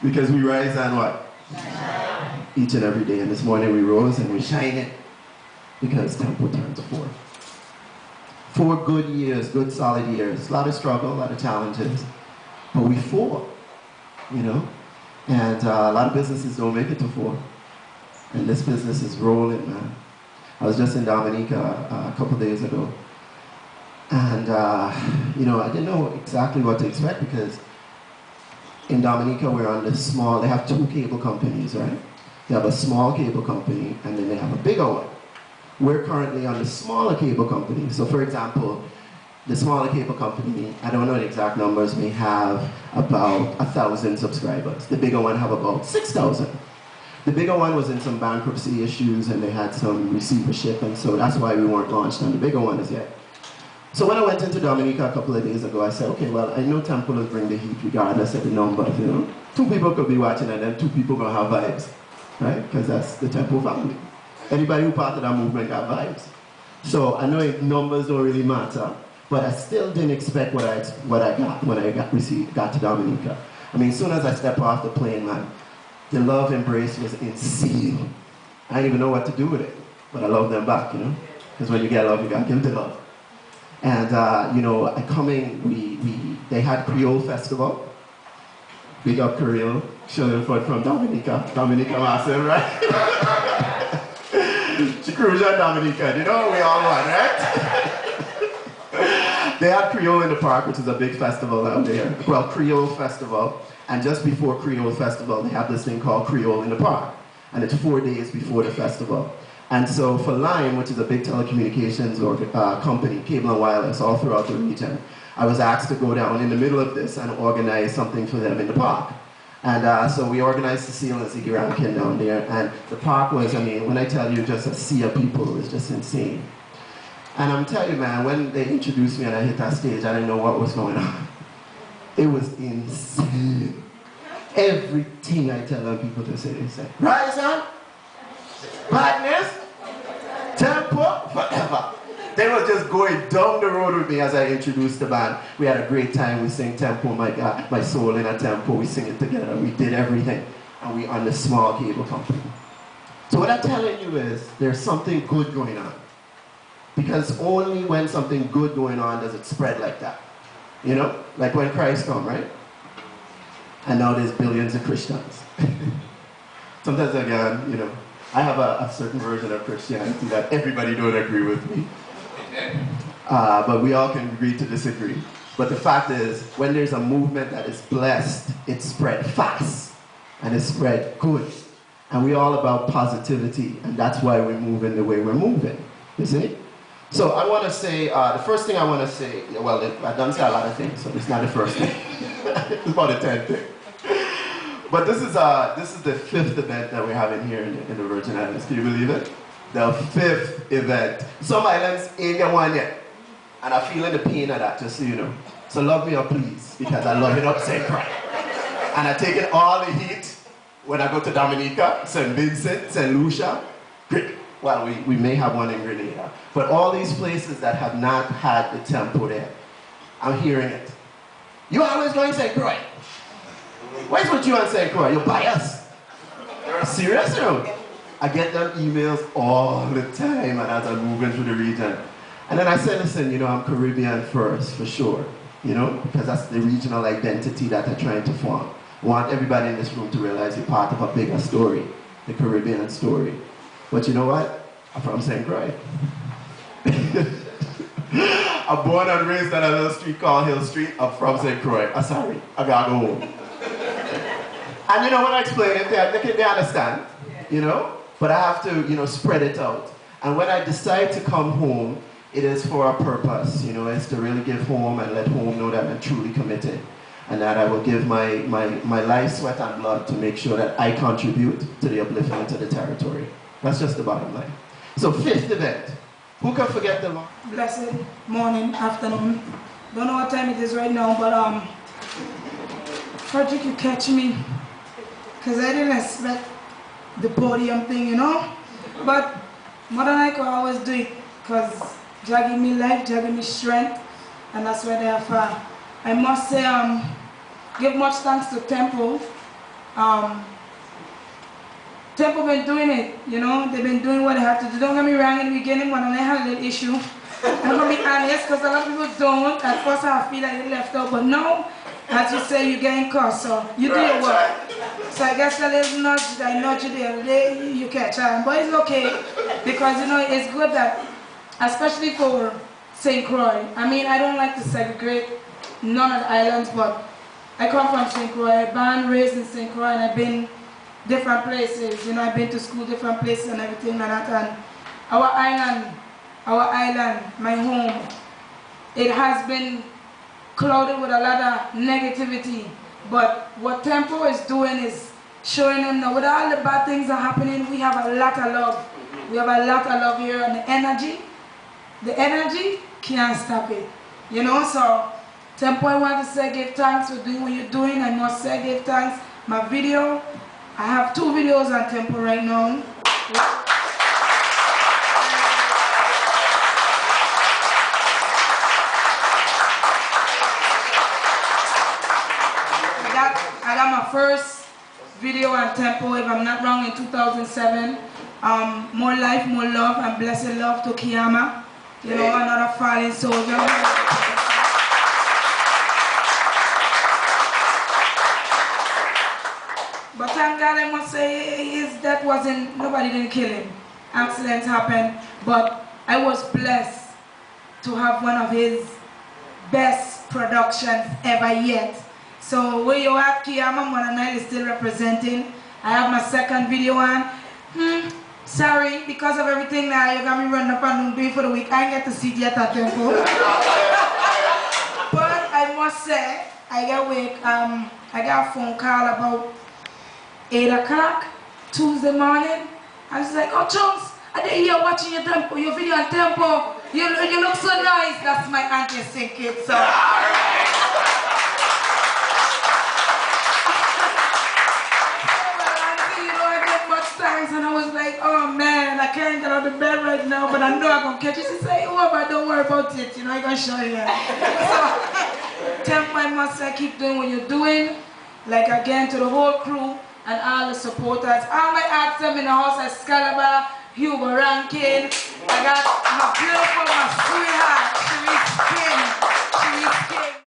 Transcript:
Because we rise and what? Shine. Each and every day. And this morning we rose and we shine it because Temple turns 4. 4 good years, good solid years. A lot of struggle, a lot of challenges. But we 4, you know? And a lot of businesses don't make it to 4. And this business is rolling, man. I was just in Dominica a couple days ago. And, you know, I didn't know exactly what to expect because in Dominica we're on this small, they have 2 cable companies, right? They have a small cable company and then they have a bigger one. We're currently on the smaller cable company. So for example, the smaller cable company, I don't know the exact numbers, may have about 1,000 subscribers. The bigger one have about 6,000. The bigger one was in some bankruptcy issues and they had some receivership, and so that's why we weren't launched on the bigger one as yet. So when I went into Dominica a couple of days ago, I said, okay, well, I know Temple will bring the heat regardless of the numbers, you know? 2 people could be watching and then 2 people gonna have vibes, right? Because that's the Temple family. Anybody who part of that movement got vibes. So I know numbers don't really matter, but I still didn't expect what I got when I got to Dominica. I mean, as soon as I stepped off the plane, man, the love embrace was insane. I didn't even know what to do with it, but I love them back, you know? Because when you get love, you got to give the love. And, you know, they had Creole Festival. Big up Creole, children from Dominica. Dominica massive, right? Chicruja, Dominica, you know, we all want, right? They had Creole in the Park, which is a big festival out there. Well, Creole Festival. And just before Creole Festival, they have this thing called Creole in the Park. And it's 4 days before the festival. And so for Lime, which is a big telecommunications company, cable and wireless, all throughout the region, I was asked to go down in the middle of this and organize something for them in the park. And so we organized the Seal and Ziggy Rankin down there. And the park was, I mean, when I tell you just a sea of people, it was just insane. And I'm telling you, man, when they introduced me and I hit that stage, I didn't know what was going on. It was insane. Everything I tell them people to say, they say, rise on, partners, Temple, forever. They were just going down the road with me as I introduced the band. We had a great time. We sing Temple, my God, my soul in a Temple. We sing it together. We did everything. And we on the small cable company. So what I'm telling you is, there's something good going on. Because only when something good going on does it spread like that. You know, like when Christ come, right? And now there's billions of Christians. Sometimes again, you know, I have a certain version of Christianity that everybody don't agree with me. But we all can agree to disagree. But the fact is, when there's a movement that is blessed, it's spread fast. And it's spread good. And we're all about positivity. And that's why we're moving the way we're moving. You see? So I want to say, the first thing I want to say, well, I've done say a lot of things, so it's not the first thing. It's about the 10th thing. But this is the 5th event that we're having here in the Virgin Islands. Can you believe it? The 5th event. Some islands ain't got one yet. And I'm feeling the pain of that, just so you know. So love me up, please, because I love it up St. Croix. And I take it all the heat when I go to Dominica, St. Vincent, St. Lucia. Well, we may have one in Grenada. But all these places that have not had the temple there, I'm hearing it. You always going to St. Croix. What's with you and St. Croix? You're biased. You're serious, you know? I get them emails all the time and as I'm moving through the region. And then I say, listen, you know, I'm Caribbean first, for sure. You know, because that's the regional identity that they're trying to form. I want everybody in this room to realize you're part of a bigger story, the Caribbean story. But you know what? I'm from St. Croix. I'm born and raised on a little street called Hill Street. I'm from St. Croix. I'm sorry, I gotta go home. And you know, when I explain it, they understand, you know? But I have to, you know, spread it out. And when I decide to come home, it is for a purpose, you know, it's to really give home and let home know that I'm truly committed. And that I will give my life, sweat, and blood to make sure that I contribute to the upliftment of the territory. That's just the bottom line. So 5th event. Who can forget the Lord? Blessed morning, afternoon. Don't know what time it is right now, but Frederik, you catch me. Because I didn't expect the podium thing, you know? But more than I could always do it. Because Jah give me life, Jah give me strength. And that's why therefore I must say, give much thanks to Temple Temple been doing it, you know, they've been doing what they have to do. Don't get me wrong, in the beginning when I had a little issue. I'm gonna be honest, because a lot of people don't. At first I feel like they left out, but no, as you say, you're getting caught, so you do your work. So I guess a little nudge, I nudge you there, you catch on. But it's okay, because you know, it's good that, especially for St. Croix. I mean, I don't like to segregate none of the islands, but I come from St. Croix, born, raised in St. Croix, and I've been different places. You know, I've been to school, different places and everything like that. And our island, my home, it has been clouded with a lot of negativity. But what Tempo is doing is showing them that with all the bad things that are happening, we have a lot of love. We have a lot of love here, and the energy can't stop it. You know, so Tempo, I want to say give thanks for doing what you're doing. I must say give thanks. My video, I have 2 videos on Tempo right now. I got my first video on Tempo, if I'm not wrong, in 2007. More life, more love, and blessed love to Kiyama. You know, another fallen soldier. But thank God, I must say, his death wasn't, nobody didn't kill him. Accidents happened, but I was blessed to have one of his best productions ever yet. So where you at, Kiyama Moranai is still representing. I have my second video on. Sorry, because of everything now, you got me running up and doing for the week. I ain't get to see it yet at Tempo. But I must say, I got wake. I got a phone call about 8 o'clock Tuesday morning. I was like, oh Chunks, I didn't hear watching your Tempo, your video on Tempo. You look so nice. That's my auntie singing. So. And I was like, oh man, I can't get out of bed right now, but I know I'm going to catch it. She said, oh, but don't worry about it, you know, I'm going to show you. So, Tempo, I must say, keep doing what you're doing. Like again, to the whole crew and all the supporters. All my acts in the house, Excalibur, Hugo Rankin. I got my beautiful, my sweetheart, Sharice King.